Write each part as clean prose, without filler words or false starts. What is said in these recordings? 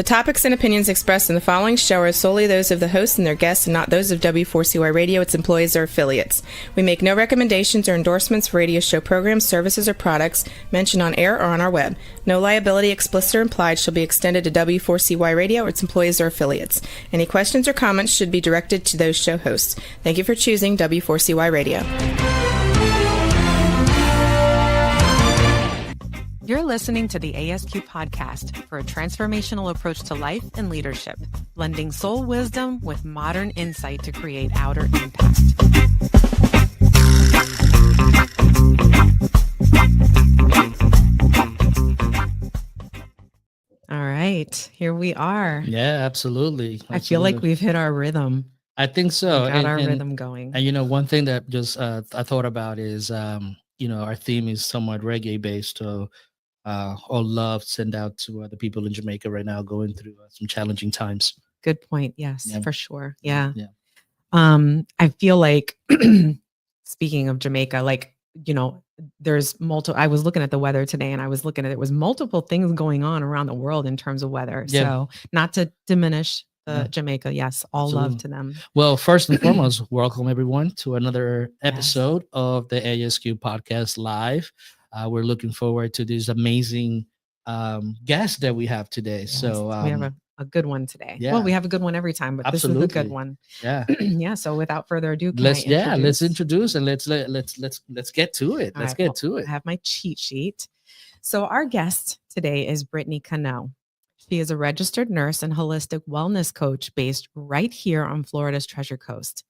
topics and opinions expressed in the following show are solely those of the host and their guests and not those of W4CY Radio, its employees, or affiliates. We make no recommendations or endorsements for radio show programs, services, or products mentioned on air or on our web. No liability, explicit or implied, shall be extended to W4CY Radio or its employees or affiliates. Any questions or comments should be directed to those show hosts. Thank you for choosing W4CY Radio. You're listening to the ASQ podcast for a transformational approach to life and leadership, blending soul wisdom with modern insight to create outer impact. All right, here we are. Yeah, absolutely. I feel like we've hit our rhythm. I think so. We got our rhythm going. And one thing that just I thought about is our theme is somewhat reggae based. So all love send out to the people in Jamaica right now going through some challenging times. Good point. Yes, for sure. Yeah. Yeah. I feel like speaking of Jamaica, there's multiple. I was looking at the weather today, and I was looking at it was multiple things going on around the world in terms of weather. Yeah. So not to diminish Jamaica. Yes, all Absolutely. Love to them. Well, first and foremost, welcome everyone to another episode of the ASQ Podcast Live. We're looking forward to this amazing guest that we have today. Yes, so we have a good one today. Yeah. Well, we have a good one every time, but Absolutely. This is a good one. Yeah. Yeah. So without further ado, let's introduce and let's get to it. Let's get to it. I have my cheat sheet. So our guest today is Brittany Cano. She is a registered nurse and holistic wellness coach based right here on Florida's Treasure Coast.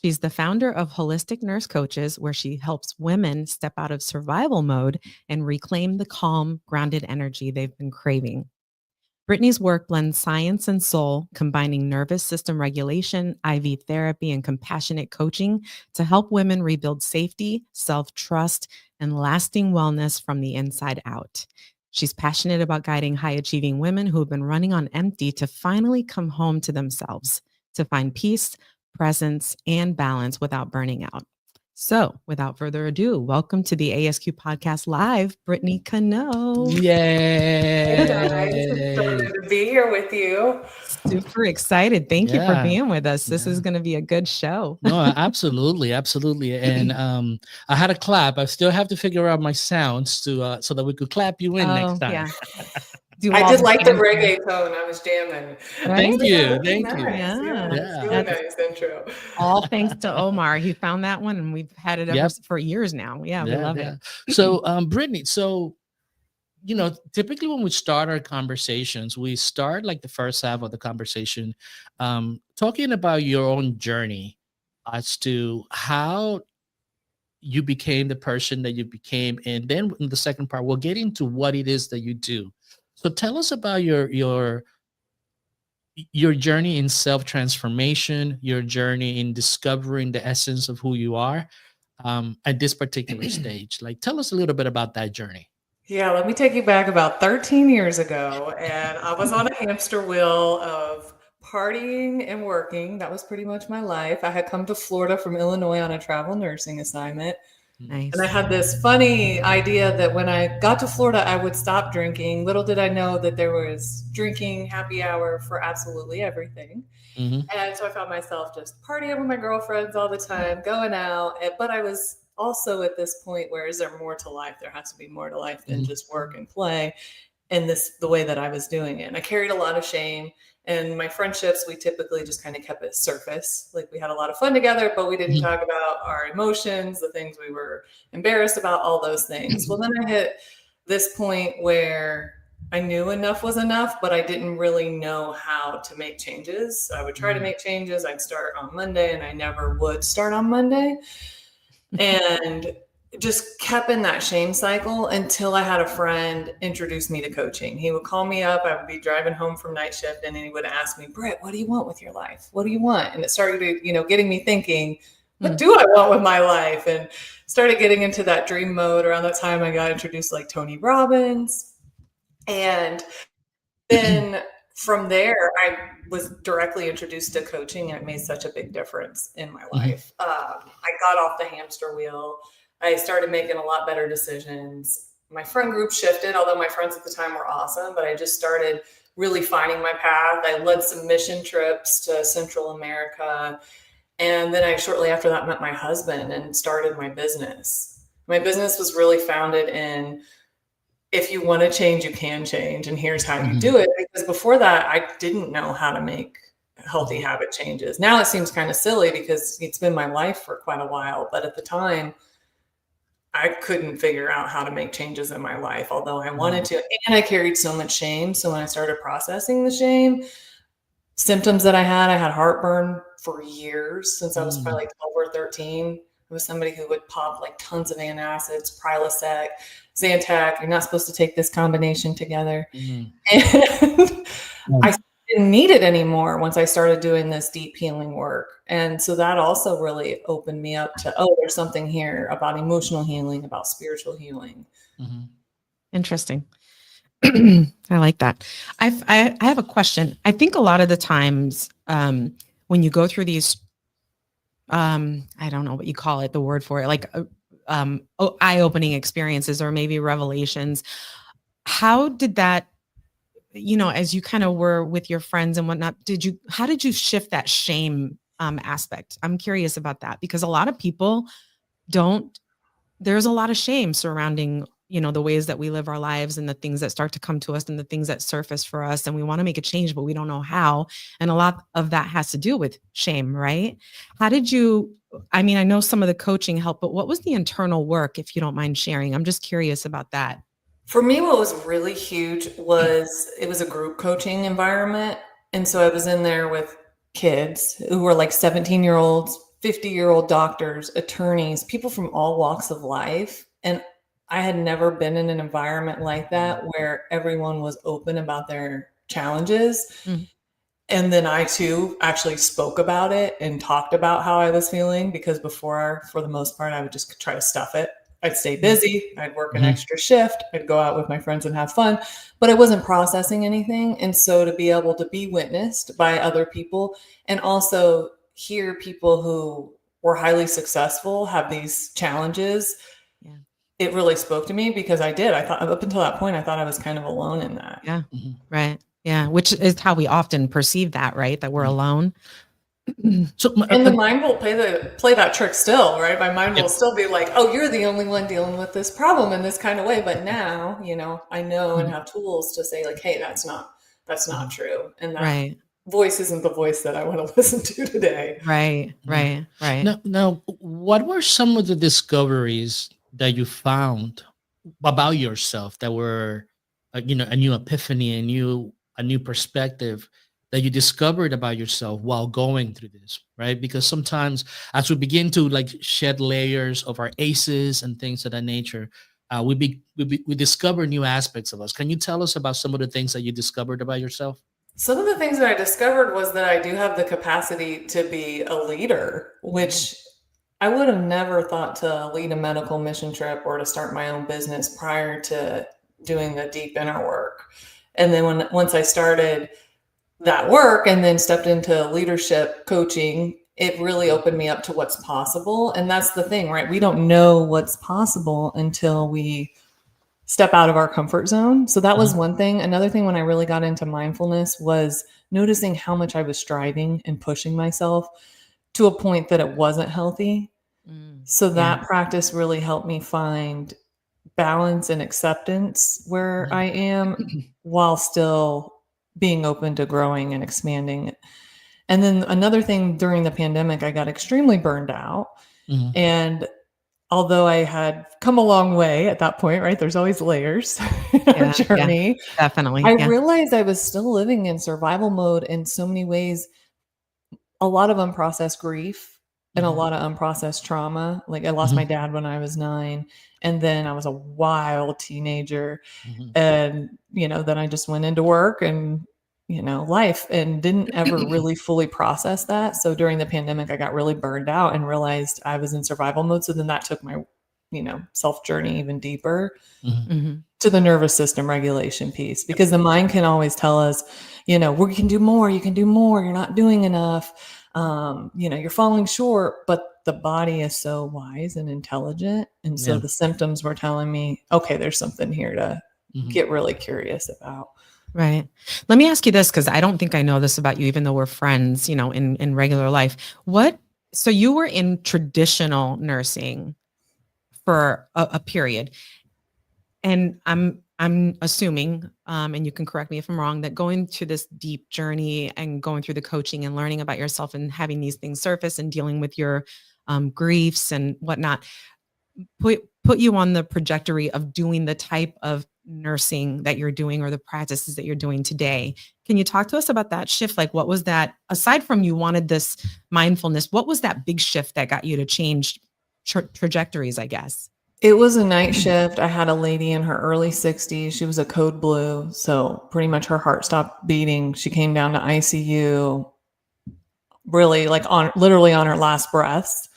She's the founder of Holistic Nurse Coaches, where she helps women step out of survival mode and reclaim the calm, grounded energy they've been craving. Brittany's work blends science and soul, combining nervous system regulation, IV therapy, and compassionate coaching to help women rebuild safety, self-trust, and lasting wellness from the inside out. She's passionate about guiding high-achieving women who have been running on empty to finally come home to themselves, to find peace, presence, and balance without burning out. So without further ado, welcome to the ASQ Podcast Live, Brittany Cano. Yay! It's so good to be here with you. Super excited. Thank you for being with us. This is going to be a good show. No, absolutely. Absolutely. And I had a clap. I still have to figure out my sounds to so that we could clap you in next time. Yeah. I did like the reggae tone. I was jamming. Right? Thank you. Yeah. Really nice intro. All thanks to Omar. He found that one, and we've had it for years now. Yeah, we love it. So, Brittany, typically when we start our conversations, we start like the first half of the conversation talking about your own journey as to how you became the person that you became. And then in the second part, we'll get into what it is that you do. So tell us about your journey in self-transformation, your journey in discovering the essence of who you are at this particular stage. Like, tell us a little bit about that journey. Yeah, let me take you back about 13 years ago. And I was on a hamster wheel of partying and working. That was pretty much my life. I had come to Florida from Illinois on a travel nursing assignment. Nice. And I had this funny idea that when I got to Florida, I would stop drinking. Little did I know that there was drinking happy hour for absolutely everything. Mm-hmm. And so I found myself just partying with my girlfriends all the time, going out. But I was also at this point where, is there more to life? There has to be more to life than just work and play. And the way that I was doing it. And I carried a lot of shame. And my friendships, we typically just kind of kept it surface. Like, we had a lot of fun together, but we didn't talk about our emotions, the things we were embarrassed about, all those things. Well, then I hit this point where I knew enough was enough, but I didn't really know how to make changes. I would try to make changes. I'd start on Monday, and I never would start on Monday. And just kept in that shame cycle until I had a friend introduce me to coaching. He would call me up. I would be driving home from night shift, and then he would ask me, Britt, what do you want with your life? What do you want? And it started to, getting me thinking, what do I want with my life? And started getting into that dream mode. Around that time, I got introduced to like Tony Robbins. And then from there, I was directly introduced to coaching, and it made such a big difference in my life. I got off the hamster wheel. I started making a lot better decisions. My friend group shifted, although my friends at the time were awesome, but I just started really finding my path. I led some mission trips to Central America. And then I shortly after that met my husband and started my business. My business was really founded in, if you want to change, you can change. And here's how you do it. Because before that, I didn't know how to make healthy habit changes. Now it seems kind of silly because it's been my life for quite a while. But at the time, I couldn't figure out how to make changes in my life, although I wanted to. And I carried so much shame. So when I started processing the shame, symptoms that I had heartburn for years since I was probably like 12 or 13. I was somebody who would pop like tons of antacids, Prilosec, Zantac. You're not supposed to take this combination together. And I didn't need it anymore once I started doing this deep healing work. And so that also really opened me up to, oh, there's something here about emotional healing, about spiritual healing. Interesting. I like that. I have a question. I think a lot of the times when you go through these, I don't know what you call it, the word for it, like eye-opening experiences or maybe revelations, how did that, as you kind of were with your friends and whatnot, how did you shift that shame aspect? I'm curious about that because a lot of people there's a lot of shame surrounding, the ways that we live our lives and the things that start to come to us and the things that surface for us. And we want to make a change, but we don't know how. And a lot of that has to do with shame, right? How did you, I know some of the coaching helped, but what was the internal work, if you don't mind sharing? I'm just curious about that. For me, what was really huge was it was a group coaching environment. And so I was in there with kids who were like 17-year-olds, 50-year-old doctors, attorneys, people from all walks of life. And I had never been in an environment like that where everyone was open about their challenges. And then I too actually spoke about it and talked about how I was feeling, because before, for the most part, I would just try to stuff it. I'd stay busy. I'd work an extra shift. I'd go out with my friends and have fun, but I wasn't processing anything. And so to be able to be witnessed by other people and also hear people who were highly successful have these challenges, it really spoke to me, because I thought up until that point, I thought I was kind of alone in that. Yeah. Right. Yeah. Which is how we often perceive that, right? That we're alone. So, and the mind will play that trick still, right? My mind will still be like, oh, you're the only one dealing with this problem in this kind of way. But now, I know and have tools to say like, hey, that's not true. And that voice isn't the voice that I want to listen to today. Right. Now, what were some of the discoveries that you found about yourself that were, a new epiphany, a new perspective that you discovered about yourself while going through this, right? Because sometimes as we begin to like shed layers of our aces and things of that nature, we discover new aspects of us. Can you tell us about some of the things that you discovered about yourself? Some of the things that I discovered was that I do have the capacity to be a leader, which I would have never thought to lead a medical mission trip or to start my own business prior to doing the deep inner work. And then once I started that work and then stepped into leadership coaching, it really opened me up to what's possible. And that's the thing, right? We don't know what's possible until we step out of our comfort zone. So that was one thing. Another thing, when I really got into mindfulness, was noticing how much I was striving and pushing myself to a point that it wasn't healthy. So that practice really helped me find balance and acceptance where I am, while still being open to growing and expanding. And then another thing, during the pandemic, I got extremely burned out. And although I had come a long way at that point, right? There's always layers in our journey. Definitely. I realized I was still living in survival mode in so many ways. A lot of unprocessed grief and a lot of unprocessed trauma. Like I lost my dad when I was 9, and then I was a wild teenager. And, then I just went into work and, life, and didn't ever really fully process that. So during the pandemic, I got really burned out and realized I was in survival mode. So then that took my, self journey even deeper to the nervous system regulation piece, because the mind can always tell us, we can do more, you can do more, you're not doing enough. You're falling short, but the body is so wise and intelligent. And so the symptoms were telling me, okay, there's something here to get really curious about. Right. Let me ask you this, because I don't think I know this about you, even though we're friends, in regular life. So you were in traditional nursing for a period. And I'm assuming, and you can correct me if I'm wrong, that going to this deep journey and going through the coaching and learning about yourself and having these things surface and dealing with your griefs and whatnot, put you on the trajectory of doing the type of nursing that you're doing or the practices that you're doing today. Can you talk to us about that shift? Like, what was that, aside from you wanted this mindfulness, what was that big shift that got you to change trajectories, I guess? It was a night shift. I had a lady in her early 60s. She was a code blue. So pretty much her heart stopped beating. She came down to ICU really like literally on her last breaths.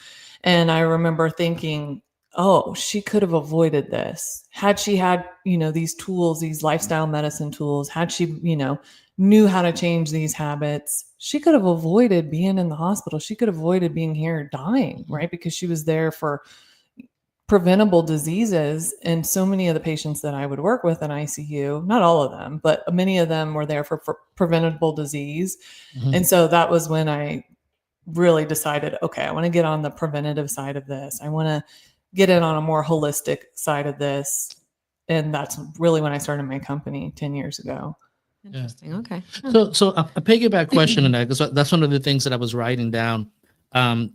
And I remember thinking, oh, she could have avoided this had she had, these tools, these lifestyle medicine tools, had she, knew how to change these habits. She could have avoided being in the hospital. She could have avoided being here dying, right? Because she was there for preventable diseases. And so many of the patients that I would work with in ICU, not all of them, but many of them were there for preventable disease. Mhm. And so that was when I really decided, okay, I want to get on the preventative side of this. I want to get in on a more holistic side of this. And that's really when I started my company 10 years ago. Interesting. Okay. So a piggyback question on that, because that's one of the things that I was writing down.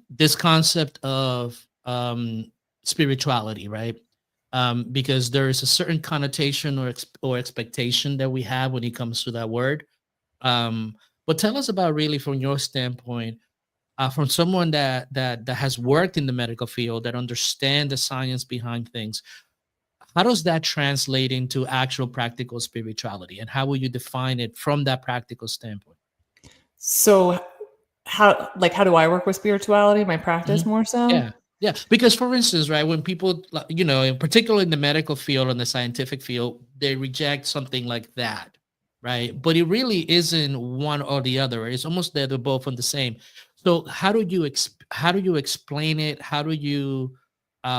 This concept of spirituality, right? Because there is a certain connotation or expectation that we have when it comes to that word. But tell us about, really, from your standpoint, from someone that has worked in the medical field, that understand the science behind things. How does that translate into actual practical spirituality, and how will you define it from that practical standpoint? So how do I work with spirituality, my practice Mhm. more so? Yeah. Yeah. Because, for instance, right, when people, in particular in the medical field and the scientific field, they reject something like that, right? But it really isn't one or the other. It's almost that they're both on the same. So how do you explain it? How do you,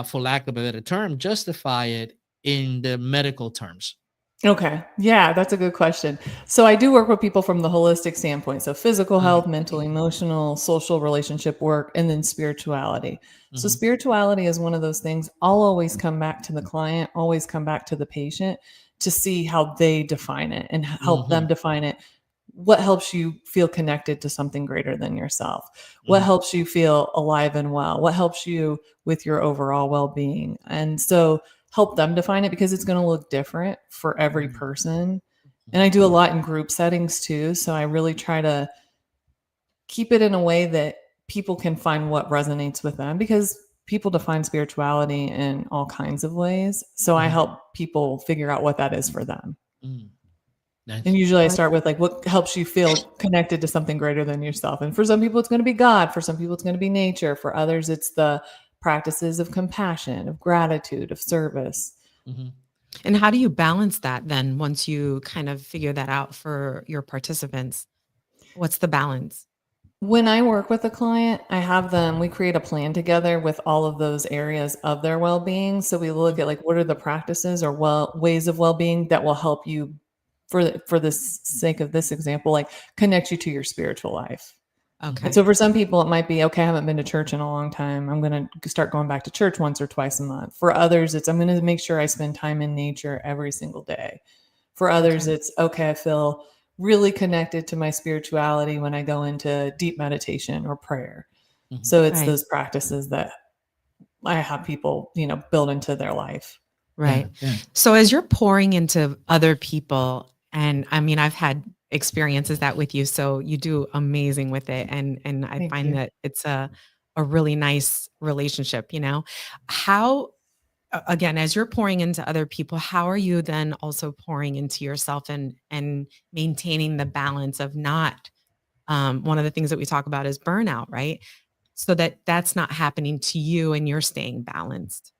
for lack of a better term, justify it in the medical terms? Okay. Yeah, that's a good question. So I do work with people from the holistic standpoint. So physical Uh, health, mental, emotional, social relationship work, and then spirituality. So mhm, spirituality is one of those things. I'll always come back to the client, always come back to the patient to see how they define it and help them mhm, define it. What helps you feel connected to something greater than yourself? What mhm, helps you feel alive and well? What helps you with your overall well-being? And so help them define it because it's going to look different for every mhm, person. And mhm, I do a lot in group settings too. So I really try to keep it in a way that people can find what resonates with them because people define spirituality in all kinds of ways. So I mhm, help people figure out what that is for them. mhm. And Nice. usually I start with like what helps you feel connected to something greater than yourself. And for some people it's going to be God, for some people it's going to be nature, for others it's the practices of compassion, of gratitude, of service. Mhm. And how do you balance that then once you kind of figure that out for your participants? What's the balance? When I work with a client, we create a plan together with all of those areas of their well-being. So we look Mhm. at like what are the practices or ways of well-being that will help you for the sake of this example, like connect you to your spiritual life. And Okay. so for some people, it might be, okay, I haven't been to church in a long time. I'm going to start going back to church once or twice a month. For others, it's, I'm going to make sure I spend time in nature every single day. For others, Okay. it's, okay, I feel really connected to my spirituality when I go into deep meditation or prayer. Mhm. So it's Right. those practices that I have people, build into their life. Yeah, Right. yeah. So as you're pouring into other people, and I mean, I've had experiences that with you, so you do amazing with it. And I Thank find you. that it's a really nice relationship. How again, as you're pouring into other people, how are you then also pouring into yourself and maintaining the balance of not one of the things that we talk about is burnout, right? So that that's not happening to you and you're staying balanced.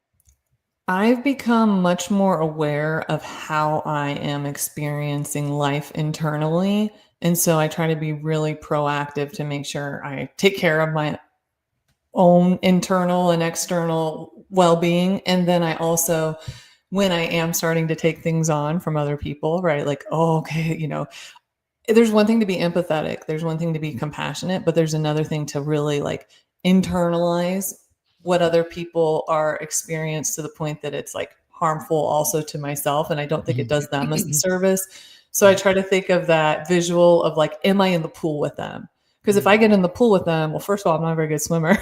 I've become much more aware of how I am experiencing life internally. And so I try to be really proactive to make sure I take care of my own internal and external well being. And then I also when I am starting to take things on from other people, right? Like, oh, okay, there's one thing to be empathetic, there's one thing to be compassionate, but there's another thing to really like internalize what other people are experienced to the point that it's like harmful also to myself. And I don't think it does them a service. So I try to think of that visual of like, am I in the pool with them? Because if I get in the pool with them, well, first of all, I'm not a very good swimmer.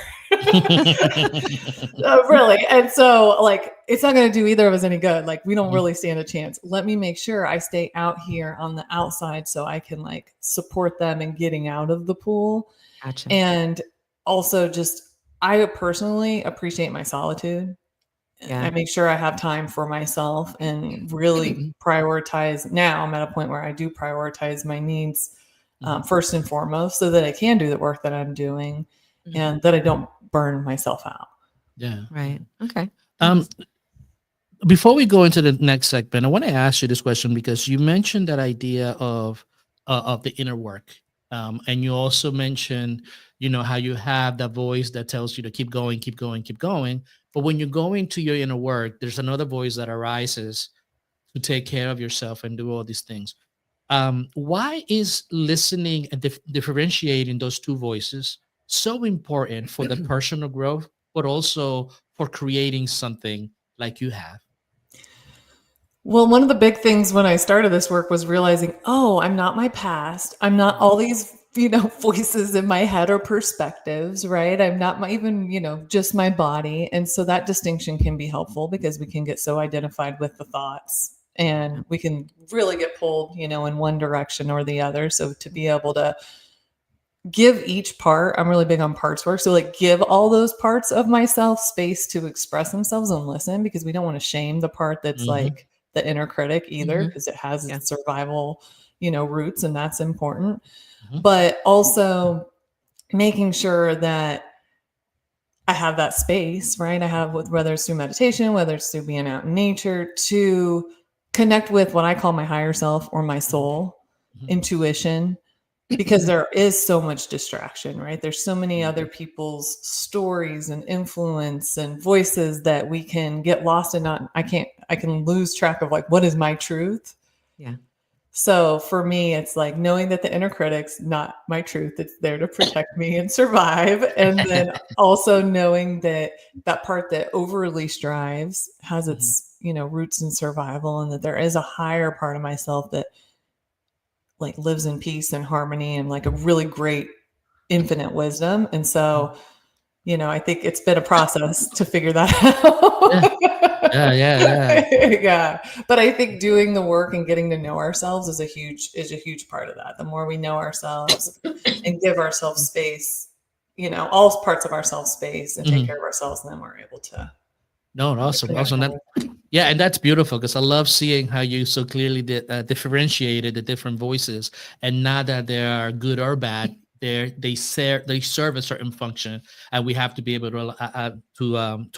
Really. And so like, it's not going to do either of us any good. Like we don't really stand a chance. Let me make sure I stay out here on the outside so I can like support them in getting out of the pool. Gotcha. And also just, I personally appreciate my solitude. Yeah. I make sure I have time for myself and really prioritize. Now I'm at a point where I do prioritize my needs first and foremost so that I can do the work that I'm doing and that I don't burn myself out. Yeah. Right. Okay. Before we go into the next segment, I want to ask you this question because you mentioned that idea of the inner work. And you also mentioned, how you have that voice that tells you to keep going, keep going, keep going. But when you're going to your inner work, there's another voice that arises to take care of yourself and do all these things. Why is listening and differentiating those two voices so important for the personal growth, but also for creating something like you have? Well, one of the big things when I started this work was realizing, oh, I'm not my past. I'm not all these, voices in my head or perspectives, right? I'm not even, just my body. And so that distinction can be helpful because we can get so identified with the thoughts and we can really get pulled, in one direction or the other. So to be able to give each part, I'm really big on parts work. So like give all those parts of myself space to express themselves and listen, because we don't want to shame the part that's like the inner critic either, because it has its survival, roots, and that's important. But also making sure that I have that space, right? I have, whether it's through meditation, whether it's through being out in nature, to connect with what I call my higher self or my soul, intuition, because there is so much distraction, right? There's so many other people's stories and influence and voices that we can get lost in. I can lose track of like, what is my truth? Yeah. So for me, it's like knowing that the inner critic's not my truth. It's there to protect me and survive. And then also knowing that that part that overly strives has its, roots in survival, and that there is a higher part of myself that like lives in peace and harmony and like a really great infinite wisdom. And so, I think it's been a process to figure that out. Yeah. But I think doing the work and getting to know ourselves is a huge part of that. The more we know ourselves and give ourselves space, all parts of ourselves space and take care of ourselves, and then we're able to. No, awesome. And that's beautiful, because I love seeing how you so clearly differentiated the different voices, and not that they are good or bad. They serve a certain function, and we have to be able to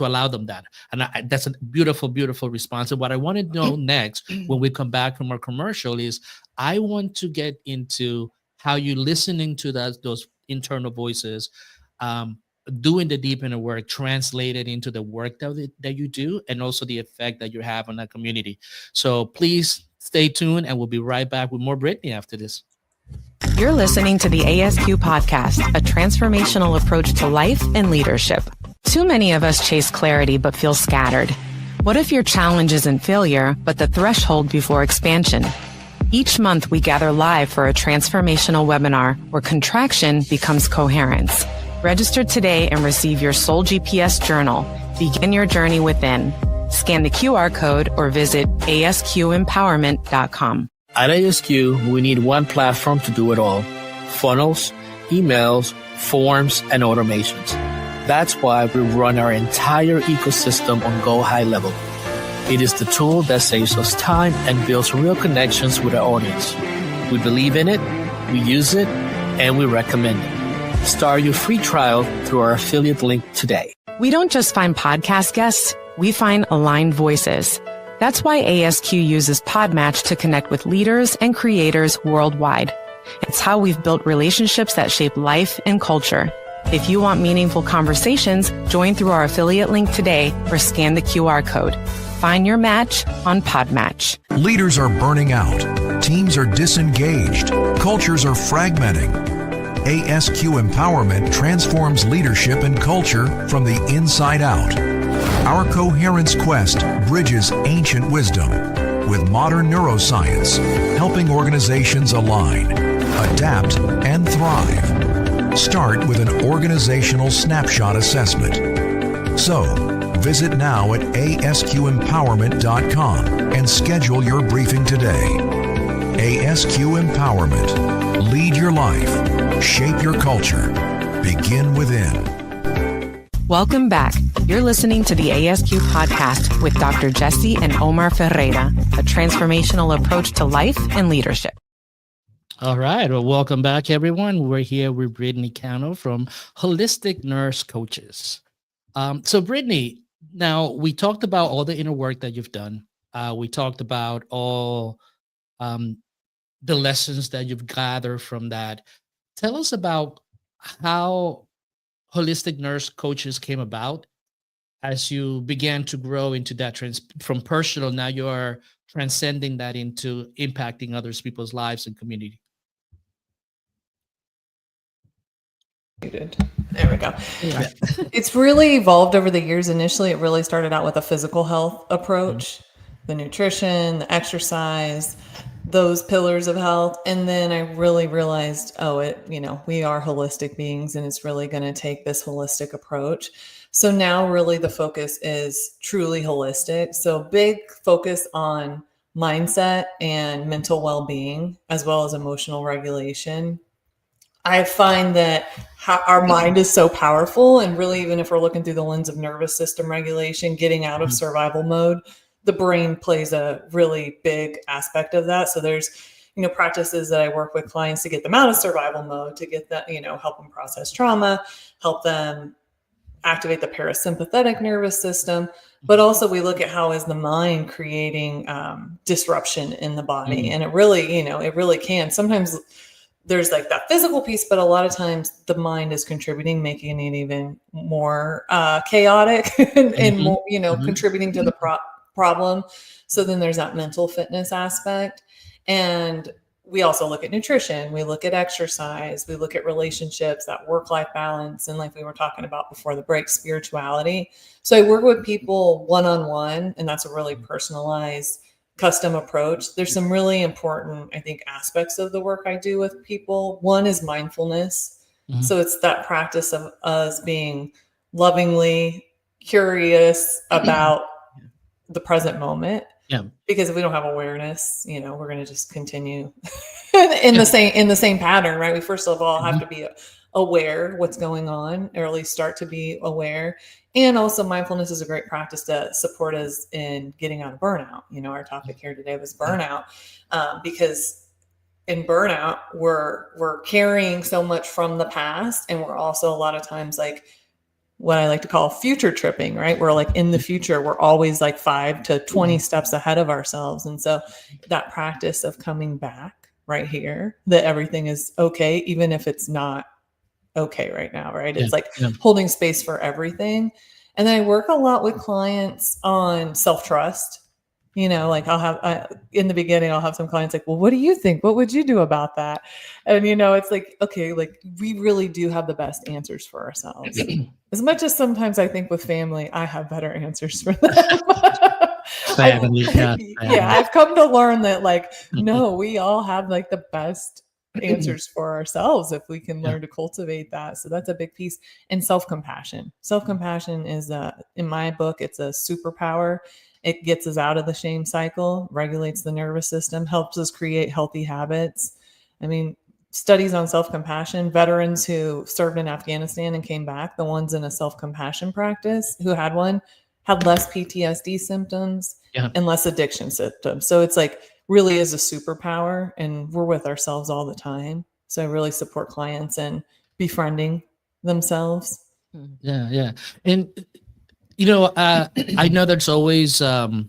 allow them that. And that's a beautiful, beautiful response. And what I want to know next, when we come back from our commercial, is I want to get into how you listening to those internal voices, doing the deep inner work, translated into the work that you do, and also the effect that you have on that community. So please stay tuned, and we'll be right back with more Brittany after this. You're listening to the ASQ podcast, a transformational approach to life and leadership. Too many of us chase clarity but feel scattered. What if your challenge isn't failure, but the threshold before expansion? Each month, we gather live for a transformational webinar where contraction becomes coherence. Register today and receive your Soul GPS journal. Begin your journey within. Scan the QR code or visit asqempowerment.com. At ASQ, we need one platform to do it all: funnels, emails, forms, and automations. That's why we run our entire ecosystem on Go High Level. It is the tool that saves us time and builds real connections with our audience. We believe in it, we use it, and we recommend it. Start your free trial through our affiliate link today. We don't just find podcast guests, we find aligned voices. That's why ASQ uses Podmatch to connect with leaders and creators worldwide. It's how we've built relationships that shape life and culture. If you want meaningful conversations, join through our affiliate link today or scan the QR code. Find your match on Podmatch. Leaders are burning out. Teams are disengaged. Cultures are fragmenting. ASQ Empowerment transforms leadership and culture from the inside out. Our Coherence Quest bridges ancient wisdom with modern neuroscience, helping organizations align, adapt, and thrive. Start with an organizational snapshot assessment. So, visit now at asqempowerment.com and schedule your briefing today. ASQ Empowerment. Lead your life. Shape your culture. Begin within. Welcome back. You're listening to the ASQ podcast with Dr. Jesse and Omar Ferreira, a transformational approach to life and leadership. All right. Well, welcome back, everyone. We're here with Brittany Cano from Holistic Nurse Coaches. So, Brittany, now we talked about all the inner work that you've done. We talked about all the lessons that you've gathered from that. Tell us about how Holistic Nurse Coaches came about as you began to grow into that from personal. Now you are transcending that into impacting others people's lives and community. There we go. Yeah. It's really evolved over the years. Initially, it really started out with a physical health approach, the nutrition, the exercise, those pillars of health. And then I really realized, we are holistic beings, and it's really going to take this holistic approach. So now really the focus is truly holistic. So big focus on mindset and mental well-being, as well as emotional regulation. I find that our mind is so powerful, and really, even if we're looking through the lens of nervous system regulation, getting out of survival mode, the brain plays a really big aspect of that. So there's, practices that I work with clients to get them out of survival mode, to get that, help them process trauma, help them activate the parasympathetic nervous system. But also we look at how is the mind creating disruption in the body. And it really can. Sometimes there's like that physical piece, but a lot of times the mind is contributing, making it even more chaotic and more, contributing to the problem. So then there's that mental fitness aspect. And we also look at nutrition. We look at exercise. We look at relationships, that work-life balance. And like we were talking about before the break, spirituality. So I work with people one-on-one, and that's a really personalized custom approach. There's some really important, I think, aspects of the work I do with people. One is mindfulness. So it's that practice of us being lovingly curious about the present moment. Yeah. Because if we don't have awareness, we're going to just continue in the same pattern, right? We first of all have to be aware what's going on, or at least start to be aware. And also mindfulness is a great practice to support us in getting out of burnout. Our topic here today was burnout, because in burnout, we're carrying so much from the past. And we're also a lot of times like what I like to call future tripping, right? We're like in the future, we're always like 5 to 20 steps ahead of ourselves. And so that practice of coming back right here, that everything is okay, even if it's not okay right now, right? It's holding space for everything. And then I work a lot with clients on self-trust. Like in the beginning, I'll have some clients like, well, what do you think? What would you do about that? And, it's like, okay, like we really do have the best answers for ourselves. As much as sometimes I think with family, I have better answers for them. I've come to learn that like, no, we all have like the best answers for ourselves if we can learn to cultivate that. So that's a big piece. And self-compassion. Self-compassion is in my book, it's a superpower. It gets us out of the shame cycle, regulates the nervous system, helps us create healthy habits. I mean, studies on self-compassion, veterans who served in Afghanistan and came back, the ones in a self-compassion practice who had one, had less PTSD symptoms and less addiction symptoms. So it's like really is a superpower, and we're with ourselves all the time. So I really support clients in befriending themselves. Yeah. And I know there's always a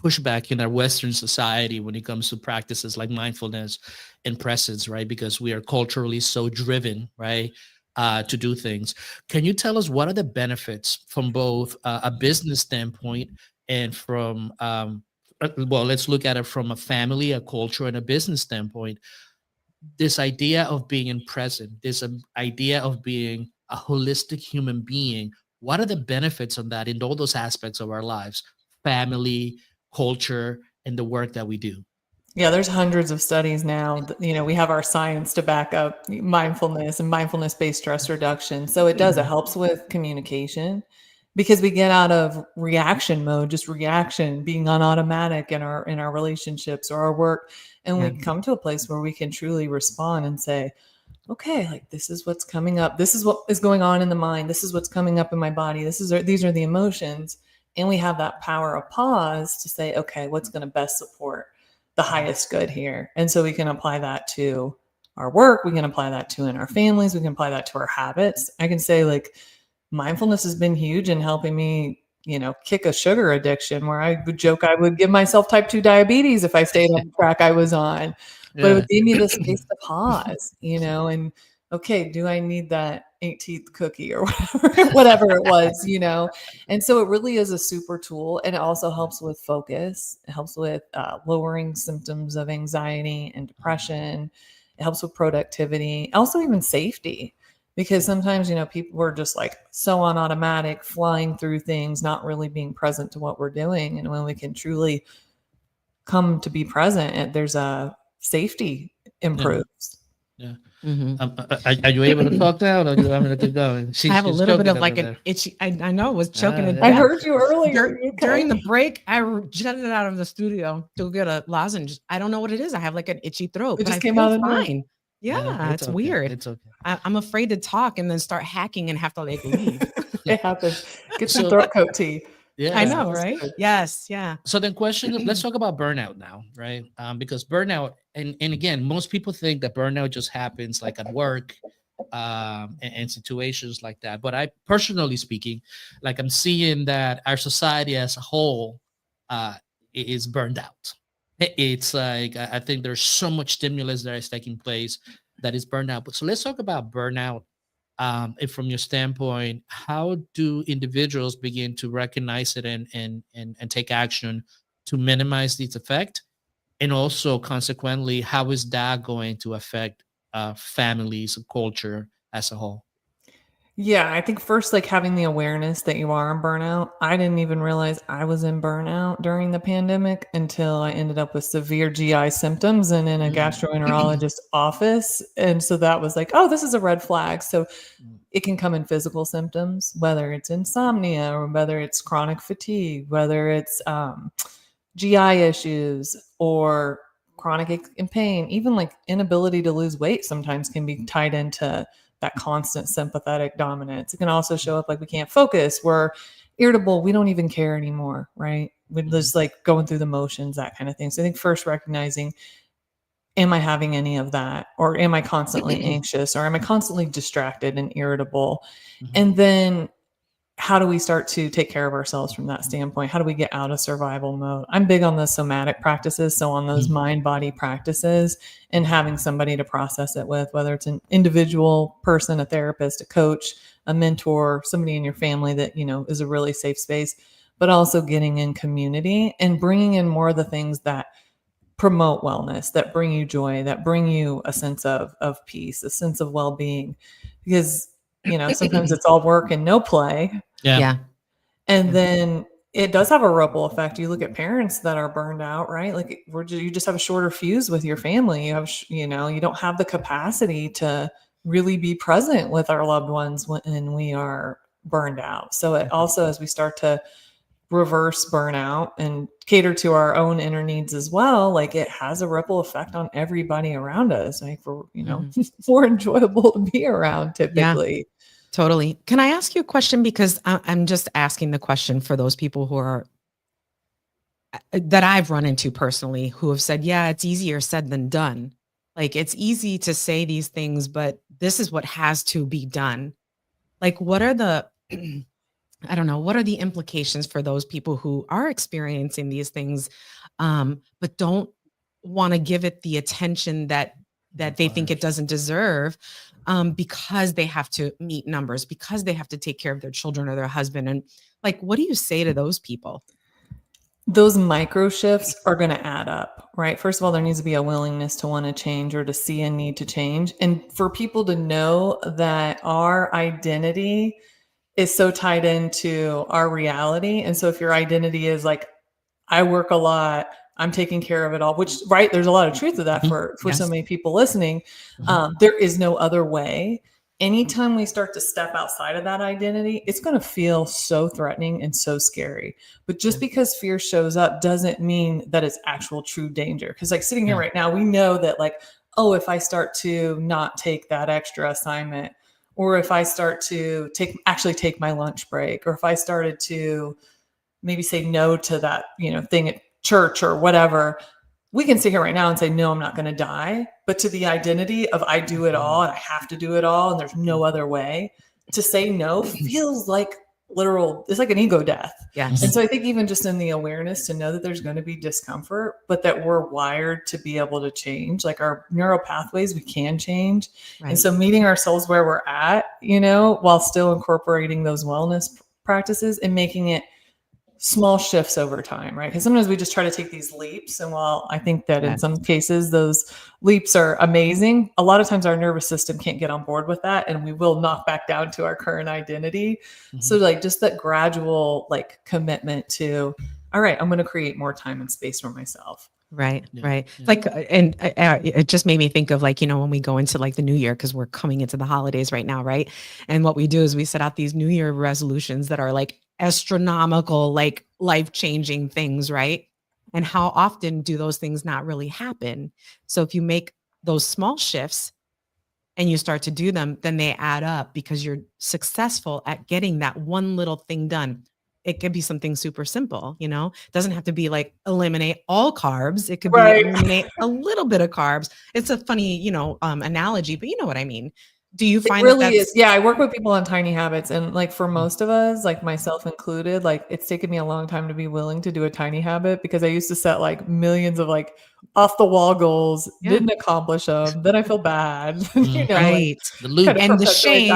pushback in our Western society when it comes to practices like mindfulness and presence, right? Because we are culturally so driven, right? to do things. Can you tell us what are the benefits from both a business standpoint and from, well, let's look at it from a family, a culture, and a business standpoint? This idea of being in present, this idea of being a holistic human being. What are the benefits of that in all those aspects of our lives, family, culture, and the work that we do? Yeah, there's hundreds of studies now. We have our science to back up mindfulness and mindfulness-based stress reduction. So it does, it helps with communication because we get out of reaction mode, just reaction, being on automatic in our relationships or our work. And we come to a place where we can truly respond and say, okay, like this is what's coming up. This is what is going on in the mind. This is what's coming up in my body. These are the emotions. And we have that power of pause to say, okay, what's going to best support the highest good here? And so we can apply that to our work. We can apply that to in our families. We can apply that to our habits. I can say like mindfulness has been huge in helping me, kick a sugar addiction where I would joke I would give myself type 2 diabetes if I stayed on the track I was on. But it gave me the space to pause, and okay, do I need that 18th cookie or whatever it was, And so it really is a super tool. And it also helps with focus. It helps with lowering symptoms of anxiety and depression. It helps with productivity, also even safety. Because sometimes, people are just like so on automatic, flying through things, not really being present to what we're doing. And when we can truly come to be present, and there's a safety improves. Yeah. Are you able to talk now, or do you want me to keep going? I have a little bit of like an itchy. I know it was choking to death. I heard you earlier. During the break, I jetted out of the studio to get a lozenge. I don't know what it is. I have like an itchy throat. It just came out fine. Yeah, it's okay. weird. It's okay. I'm afraid to talk and then start hacking and have to like leave. It happens. Get some throat coat tea. Yeah, I know, right? Yes, yeah. So then let's talk about burnout now, right? Because burnout, and again, most people think that burnout just happens like at work and situations like that. But I, personally speaking, like I'm seeing that our society as a whole is burned out. It's like, I think there's so much stimulus that is taking place that is burnout. But so let's talk about burnout. And from your standpoint, how do individuals begin to recognize it and take action to minimize its effect? And also, consequently, how is that going to affect families, culture as a whole? Yeah, I think first, like having the awareness that you are in burnout. I didn't even realize I was in burnout during the pandemic until I ended up with severe GI symptoms and in a gastroenterologist office. And so that was like, oh, this is a red flag. So it can come in physical symptoms, whether it's insomnia or whether it's chronic fatigue, whether it's GI issues or chronic ache and pain, even like inability to lose weight sometimes can be tied into that constant sympathetic dominance. It can also show up like we can't focus, we're irritable, we don't even care anymore, right? We're just like going through the motions, that kind of thing. So I think first recognizing, am I having any of that? Or am I constantly anxious? Or am I constantly distracted and irritable? And then how do we start to take care of ourselves from that standpoint? How do we get out of survival mode? I'm big on the somatic practices. So on those mind-body practices and having somebody to process it with, whether it's an individual person, a therapist, a coach, a mentor, somebody in your family that, is a really safe space, but also getting in community and bringing in more of the things that promote wellness, that bring you joy, that bring you a sense of peace, a sense of well-being, because sometimes it's all work and no play. Yeah. And then it does have a ripple effect. You look at parents that are burned out, right? Like you just have a shorter fuse with your family. You have, you don't have the capacity to really be present with our loved ones when we are burned out. So it also, as we start to reverse burnout and cater to our own inner needs as well, like it has a ripple effect on everybody around us. Like more enjoyable to be around typically. Yeah, totally. Can I ask you a question? Because I'm just asking the question for those people who are that I've run into personally who have said, yeah, it's easier said than done. Like it's easy to say these things, but this is what has to be done. Like what are the I don't know, what are the implications for those people who are experiencing these things, but don't want to give it the attention that they think it doesn't deserve? because they have to meet numbers, because they have to take care of their children or their husband. And like, what do you say to those people? Those micro shifts are going to add up, right? First of all, there needs to be a willingness to want to change or to see a need to change. And for people to know that our identity is so tied into our reality. And so if your identity is like, I work a lot, I'm taking care of it all, which, right, there's a lot of truth to that for Yes. so many people listening. There is no other way. Anytime we start to step outside of that identity, it's going to feel so threatening and so scary. But just because fear shows up doesn't mean that it's actual true danger. Because like sitting here right now, we know that like, oh, if I start to not take that extra assignment, or if I start to take my lunch break, or if I started to maybe say no to that, thing at church or whatever, we can sit here right now and say, no, I'm not going to die. But to the identity of I do it all and I have to do it all and there's no other way, to say no feels like it's like an ego death. Yes. And so I think even just in the awareness to know that there's going to be discomfort, but that we're wired to be able to change, like our neural pathways, we can change. Right. And so meeting ourselves where we're at, while still incorporating those wellness practices and making it small shifts over time, right? Because sometimes we just try to take these leaps. And while I think that in some cases those leaps are amazing, a lot of times our nervous system can't get on board with that. And we will knock back down to our current identity. So like just that gradual like commitment to, all right, I'm going to create more time and space for myself. Right. Like, and it just made me think of like, when we go into like the new year, because we're coming into the holidays right now. Right. And what we do is we set out these New Year resolutions that are like astronomical, like life-changing things. Right. And how often do those things not really happen? So if you make those small shifts and you start to do them, then they add up because you're successful at getting that one little thing done. It could be something super simple, it doesn't have to be like eliminate all carbs. It could be eliminate a little bit of carbs. It's a funny, analogy, but you know what I mean? Do you find it really is? Yeah. I work with people on tiny habits, and like for most of us, like myself included, like it's taken me a long time to be willing to do a tiny habit because I used to set like millions of like off the wall goals, didn't accomplish them. Then I feel bad, right. The loop and the shame.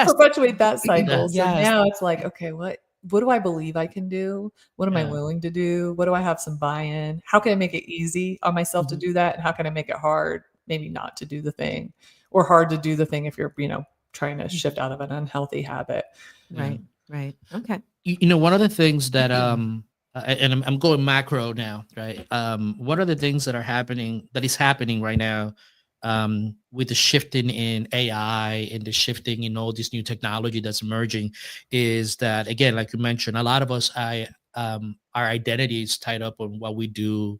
Perpetuate that cycle. So Yes. now it's like, okay, what do I believe I can do? What am I willing to do? What do I have some buy-in? How can I make it easy on myself to do that? And how can I make it hard, maybe not to do the thing, or hard to do the thing if you're, trying to shift out of an unhealthy habit. Right. Okay. One of the things that, and I'm going macro now, right? One of the things that is happening right now, with the shifting in AI and the shifting in all this new technology that's emerging, is that, again, like you mentioned, a lot of us, our identity is tied up on what we do,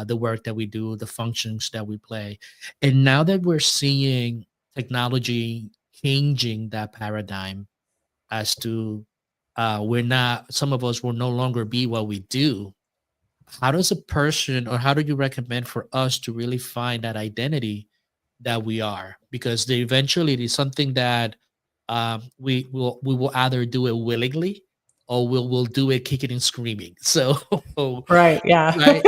the work that we do, the functions that we play. And now that we're seeing technology changing that paradigm as to some of us will no longer be what we do, how does a person, or how do you recommend for us to really find that identity that we are? Because eventually it is something that we will either do it willingly or we'll do it kicking and screaming. So right.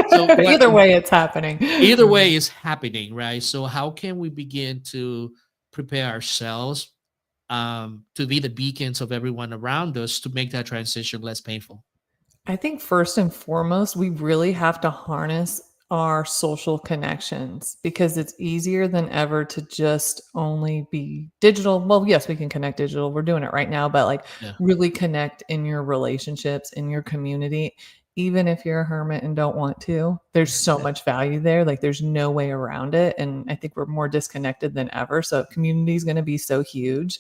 So either way it's happening. Either way is happening, right? So how can we begin to prepare ourselves to be the beacons of everyone around us to make that transition less painful? I think first and foremost, we really have to harness our social connections, because it's easier than ever to just only be digital. Well, yes, we can connect digital. We're doing it right now, but like really connect in your relationships, in your community. Even if you're a hermit and don't want to, there's so much value there. Like there's no way around it. And I think we're more disconnected than ever. So community is going to be so huge.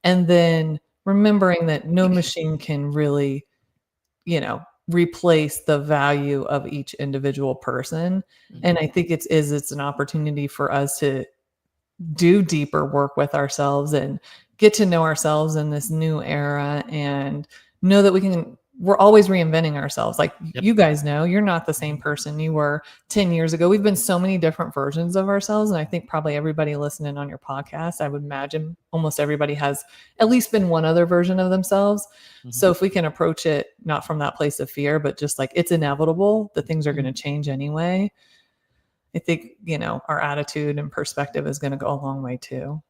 And then remembering that no machine can really, replace the value of each individual person. And I think it's an opportunity for us to do deeper work with ourselves and get to know ourselves in this new era, and know that we're always reinventing ourselves. Like you guys know, you're not the same person you were 10 years ago. We've been so many different versions of ourselves. And I think probably everybody listening on your podcast, I would imagine almost everybody has at least been one other version of themselves. So if we can approach it, not from that place of fear, but just like it's inevitable that things are going to change anyway, I think, our attitude and perspective is going to go a long way too.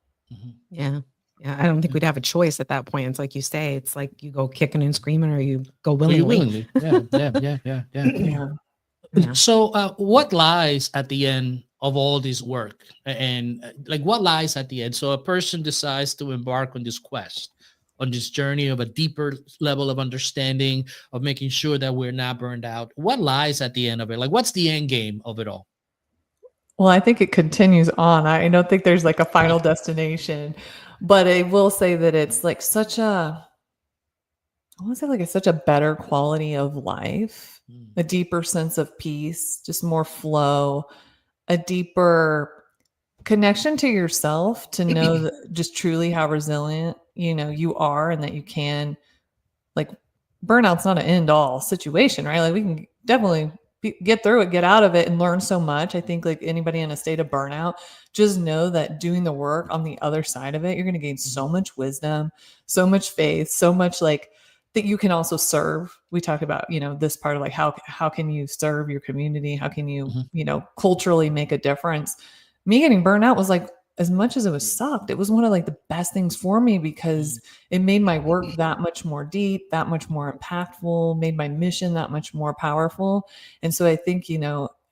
Yeah. Yeah. I don't think we'd have a choice at that point. It's like you say, it's like you go kicking and screaming or you go willingly. Yeah. Yeah. Yeah. So, what lies at the end of all this work, and like what lies at the end? So, a person decides to embark on this quest, on this journey of a deeper level of understanding, of making sure that we're not burned out. What lies at the end of it? Like, what's the end game of it all? Well, I think it continues on. I don't think there's like a final destination, but I will say that it's like I want to say like it's such a better quality of life, a deeper sense of peace, just more flow, a deeper connection to yourself to know that just truly how resilient, you are and that you can, like, burnout's not an end all situation, right? Like we can definitely get through it, get out of it and learn so much. I think like anybody in a state of burnout, just know that doing the work on the other side of it, you're going to gain so much wisdom, so much faith, so much like that you can also serve. We talk about, this part of like how can you serve your community? How can you, culturally make a difference? Me getting burnt out was like, as much as it was sucked, it was one of like the best things for me because it made my work that much more deep, that much more impactful, made my mission that much more powerful. And so I think,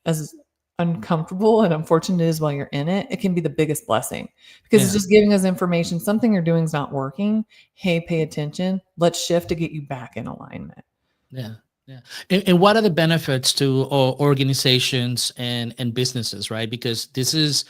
as uncomfortable and unfortunate it is while you're in it, it can be the biggest blessing because it's just giving us information. Something you're doing is not working. Hey, pay attention. Let's shift to get you back in alignment. Yeah. Yeah. And what are the benefits to organizations and businesses, right? Because this is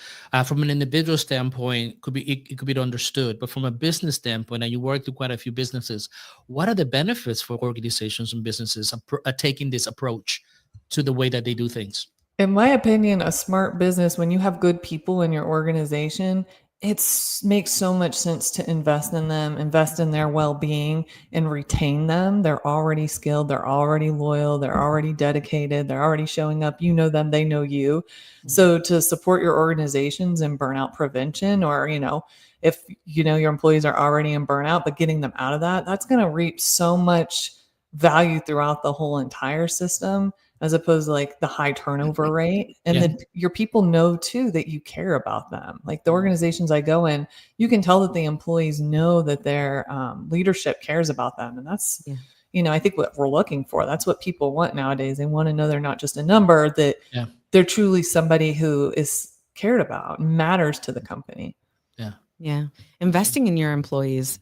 from an individual standpoint, it could be understood, but from a business standpoint, and you work with quite a few businesses, what are the benefits for organizations and businesses taking this approach to the way that they do things? In my opinion, a smart business, when you have good people in your organization, it makes so much sense to invest in them, invest in their well-being and retain them. They're already skilled. They're already loyal. They're already dedicated. They're already showing up. You know them, they know you. So to support your organizations in burnout prevention, or, if, your employees are already in burnout, but getting them out of that, that's going to reap so much value throughout the whole entire system, as opposed to like the high turnover rate. And then your people know too that you care about them. Like the organizations I go in, you can tell that the employees know that their leadership cares about them. And that's, I think what we're looking for. That's what people want nowadays. They want to know they're not just a number, that they're truly somebody who is cared about, matters to the company. Yeah. Investing in your employees.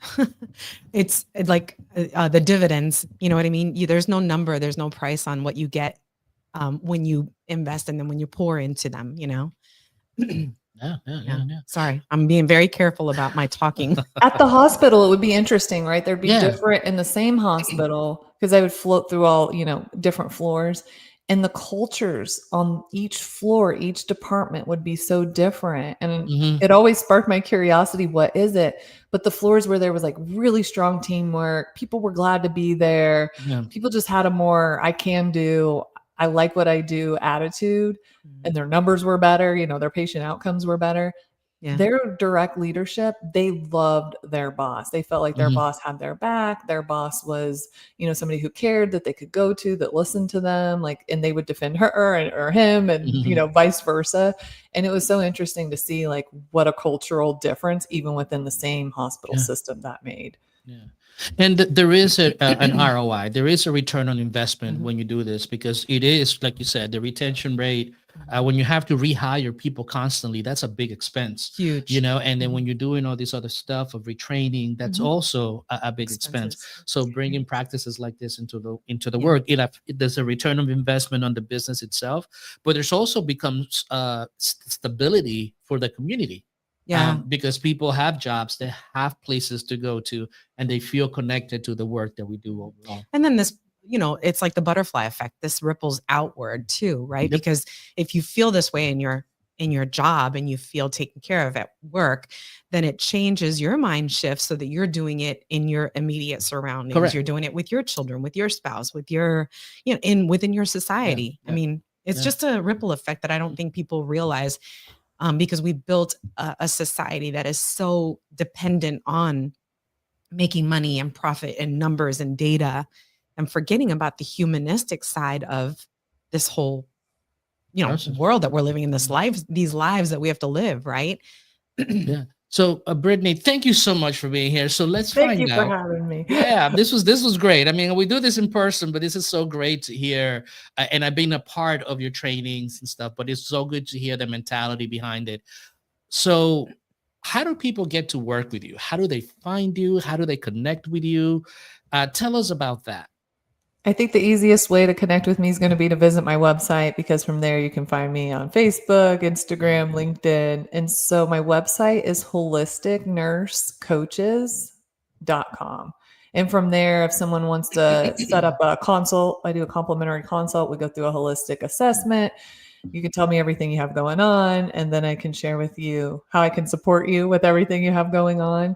It's like the dividends, you know what I mean? There's no number, there's no price on what you get when you invest in them, when you pour into them, Yeah. Sorry, I'm being very careful about my talking. At the hospital, it would be interesting, right? There'd be different in the same hospital because I would float through all, different floors. And the cultures on each floor, each department would be so different. And it always sparked my curiosity. What is it? But the floors where there was like really strong teamwork, people were glad to be there. People just had a more, I can do, I like what I do attitude, and their numbers were better. Their patient outcomes were better. Their direct leadership, they loved their boss. They felt like their boss had their back. Their boss was, somebody who cared, that they could go to, that listened to them, like, and they would defend her or him, and, vice versa. And it was so interesting to see like what a cultural difference, even within the same hospital system, that made. Yeah. And there is an ROI. There is a return on investment when you do this, because it is, like you said, the retention rate, when you have to rehire people constantly, that's a big expense. Huge. And then when you're doing all this other stuff of retraining, that's also a big expense. So bringing practices like this into the work, there's a return of investment on the business itself, but there's also becomes stability for the community. Because people have jobs, they have places to go to, and they feel connected to the work that we do overall. And then this, it's like the butterfly effect. This ripples outward too, right? Because if you feel this way in your job and you feel taken care of at work, then it changes, your mind shifts so that you're doing it in your immediate surroundings. Correct. You're doing it with your children, with your spouse, with your, within your society. I mean, it's just a ripple effect that I don't think people realize. Because we built a society that is so dependent on making money and profit and numbers and data, and forgetting about the humanistic side of this whole, world that we're living in, these lives that we have to live, right? So, Brittany, thank you so much for being here. So let's Thank find you for out. having me. Yeah, this was great. I mean, we do this in person, but this is so great to hear. And I've been a part of your trainings and stuff, but it's so good to hear the mentality behind it. So, how do people get to work with you? How do they find you? How do they connect with you? Tell us about that. I think the easiest way to connect with me is going to be to visit my website, because from there you can find me on Facebook, Instagram, LinkedIn. And so my website is holisticnursecoaches.com. And from there, if someone wants to set up a consult, I do a complimentary consult. We go through a holistic assessment. You can tell me everything you have going on, and then I can share with you how I can support you with everything you have going on.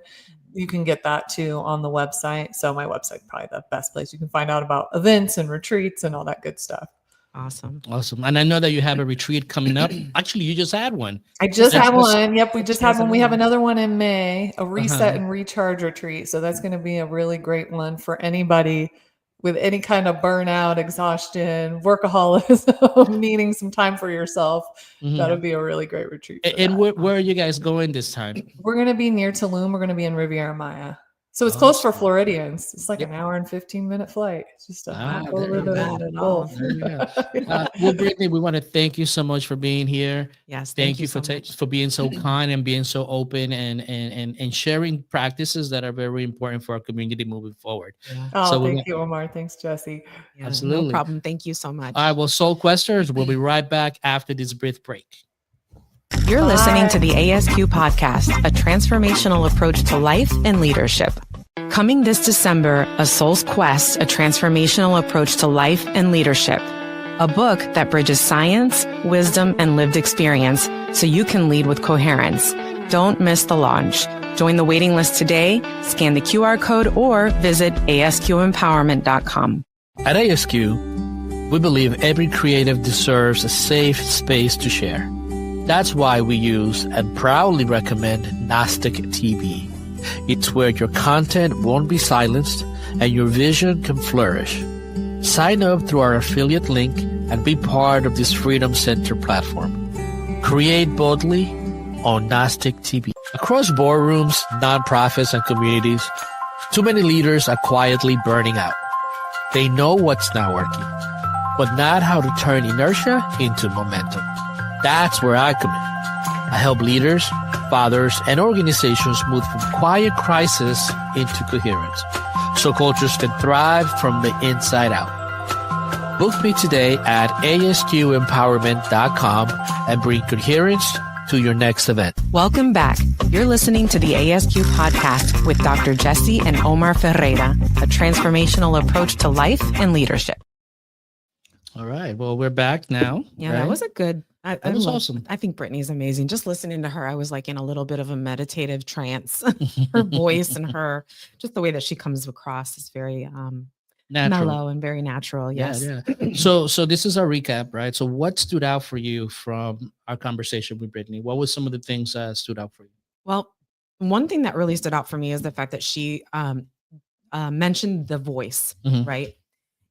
You can get that too on the website. So my website is probably the best place. You can find out about events and retreats and all that good stuff. Awesome. And I know that you have a retreat coming up. Actually, you just had one. I just had one. Yep, we just had one. We have another one in May, a reset and recharge retreat. So that's going to be a really great one for anybody with any kind of burnout, exhaustion, workaholism, needing some time for yourself. That would be a really great retreat. And where are you guys going this time? We're going to be near Tulum. We're going to be in Riviera Maya. So it's close for Floridians. It's like an hour and 15-minute flight. It's just a hop over the Gulf. Well, Brittany, we want to thank you so much for being here. Yes, thank you for being so kind and being so open and sharing practices that are very important for our community moving forward. Yeah. Oh, thank you, Omar. Thanks, Jesse. Yeah, absolutely, no problem. Thank you so much. All right, well, Soul Questers, we'll be right back after this brief break. You're listening to the ASQ podcast, a transformational approach to life and leadership. Coming this December, A Soul's Quest, a transformational approach to life and leadership. A book that bridges science, wisdom, and lived experience so you can lead with coherence. Don't miss the launch. Join the waiting list today, scan the QR code, or visit asqempowerment.com. At ASQ, we believe every creative deserves a safe space to share. That's why we use and proudly recommend Gnostic TV. It's where your content won't be silenced and your vision can flourish. Sign up through our affiliate link and be part of this Freedom Center platform. Create boldly on Gnostic TV. Across boardrooms, nonprofits, and communities, too many leaders are quietly burning out. They know what's not working, but not how to turn inertia into momentum. That's where I come in. I help leaders, fathers, and organizations move from quiet crisis into coherence, so cultures can thrive from the inside out. Book me today at asqempowerment.com and bring coherence to your next event. Welcome back. You're listening to the ASQ podcast with Dr. Jesse and Omar Ferreira, a transformational approach to life and leadership. All right. Well, we're back now. Yeah, right? That was a good. That was awesome. I think Brittany's amazing. Just listening to her, I was like in a little bit of a meditative trance. Her voice and just the way that she comes across is very mellow and very natural. Yes. Yeah. So this is our recap, right? So what stood out for you from our conversation with Brittany? What was some of the things that stood out for you? Well, one thing that really stood out for me is the fact that she mentioned the voice, right?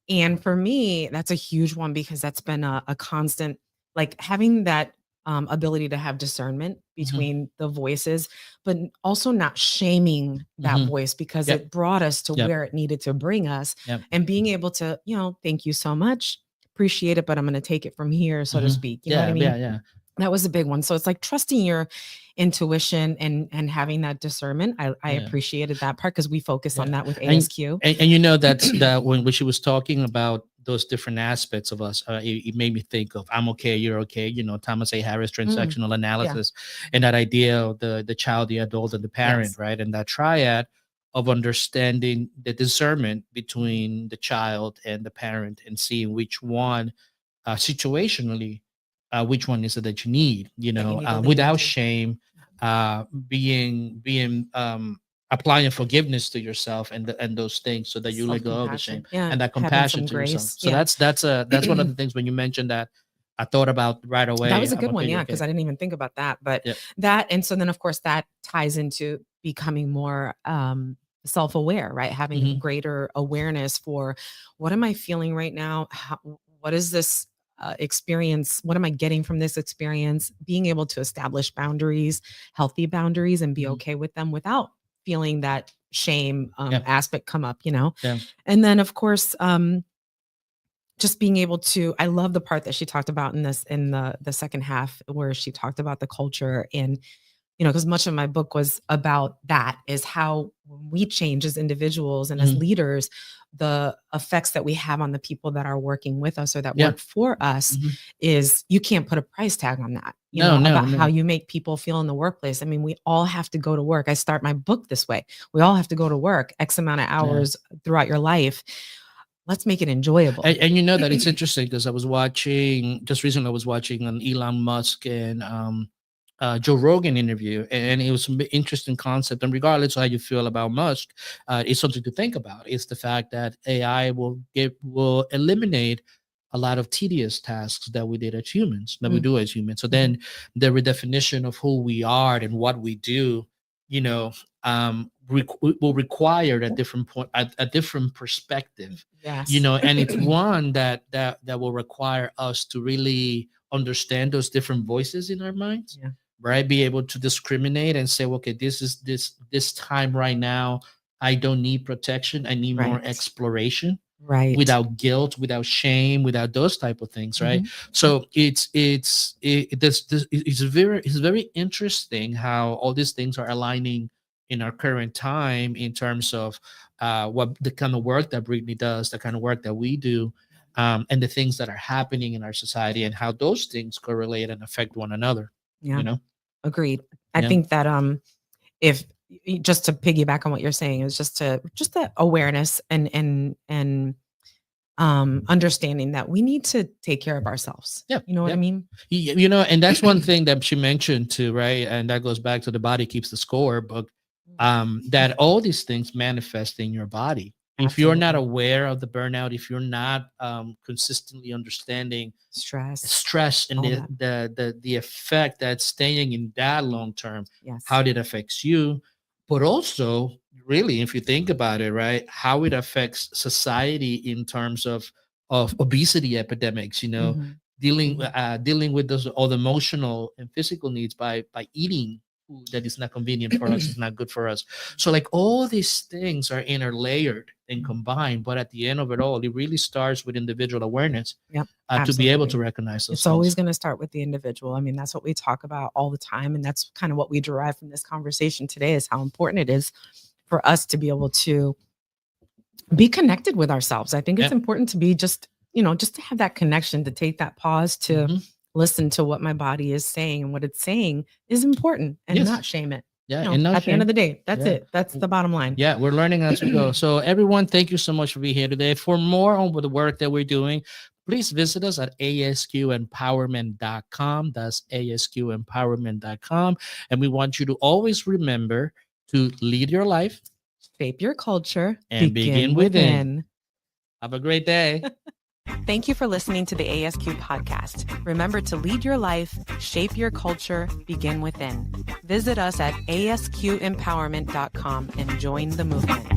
And for me, that's a huge one because that's been a constant, like having that ability to have discernment between the voices, but also not shaming that voice because it brought us to where it needed to bring us and being able to, thank you so much, appreciate it, but I'm going to take it from here, so to speak. You know what I mean? Yeah. That was a big one. So it's like trusting your intuition and having that discernment. I appreciated that part because we focused on that with ASQ. And that when she was talking about those different aspects of us, it made me think of I'm okay, you're okay. Thomas A. Harris transactional analysis and that idea of the child, the adult, and the parent, right? And that triad of understanding the discernment between the child and the parent and seeing which one situationally which one is it that you need, without shame, being applying forgiveness to yourself and those things so that you let go of the shame and that compassion to yourself. So that's one of the things when you mentioned that I thought about right away. That was a good one. Yeah. Cause I didn't even think about that, but that, and so then of course that ties into becoming more, self-aware, right? Having greater awareness for what am I feeling right now? What is this experience? What am I getting from this experience? Being able to establish boundaries, healthy boundaries, and be okay with them without feeling that shame aspect come up, Yeah. And then of course, just being able to, I love the part that she talked about in the second half where she talked about the culture and, because much of my book was about that, is how when we change as individuals and as leaders, the effects that we have on the people that are working with us or that work for us is, you can't put a price tag on that. How you make people feel in the workplace. I mean, we all have to go to work. I start my book this way. We all have to go to work X amount of hours throughout your life. Let's make it enjoyable. And you know that it's interesting because just recently I was watching an Elon Musk and Joe Rogan interview, and it was an interesting concept. And regardless of how you feel about Musk, it's something to think about. It's the fact that AI will eliminate a lot of tedious tasks that we did as humans, that we do as humans. So then the redefinition of who we are and what we do, will require a different point, a different perspective. Yes. And it's one that will require us to really understand those different voices in our minds. Yeah. Right? Be able to discriminate and say, okay, this time right now, I don't need protection. I need more exploration. Right. Without guilt, without shame, without those type of things. Right. So it's very interesting how all these things are aligning in our current time in terms of what the kind of work that Brittany does, the kind of work that we do, and the things that are happening in our society and how those things correlate and affect one another. Yeah. Agreed. I think that if just to piggyback on what you're saying is just the awareness and understanding that we need to take care of ourselves. Yeah. You know what I mean? And that's one thing that she mentioned too, right? And that goes back to the body keeps the score book, that all these things manifest in your body. If you're not aware of the burnout, if you're not consistently understanding stress and the effect that's staying in that long term, how it affects you, but also really, if you think about it, right, how it affects society in terms of obesity epidemics, dealing with those all the emotional and physical needs by eating food that is not convenient for us, is not good for us. So like all these things are interlayered and combined, but at the end of it all, it really starts with individual awareness to be able to recognize those things. Always going to start with the individual. I mean, that's what we talk about all the time. And that's kind of what we derive from this conversation today, is how important it is for us to be able to be connected with ourselves. I think it's important to be just to have that connection, to take that pause, to listen to what my body is saying, and what it's saying is important, and not shame it. Yeah. And at the end of the day, that's it. That's the bottom line. Yeah. We're learning as we go. So everyone, thank you so much for being here today. For more on the work that we're doing, please visit us at asqempowerment.com. That's asqempowerment.com. And we want you to always remember to lead your life, shape your culture, and begin within. Have a great day. Thank you for listening to the ASQ podcast. Remember to lead your life, shape your culture, begin within. Visit us at asqempowerment.com and join the movement.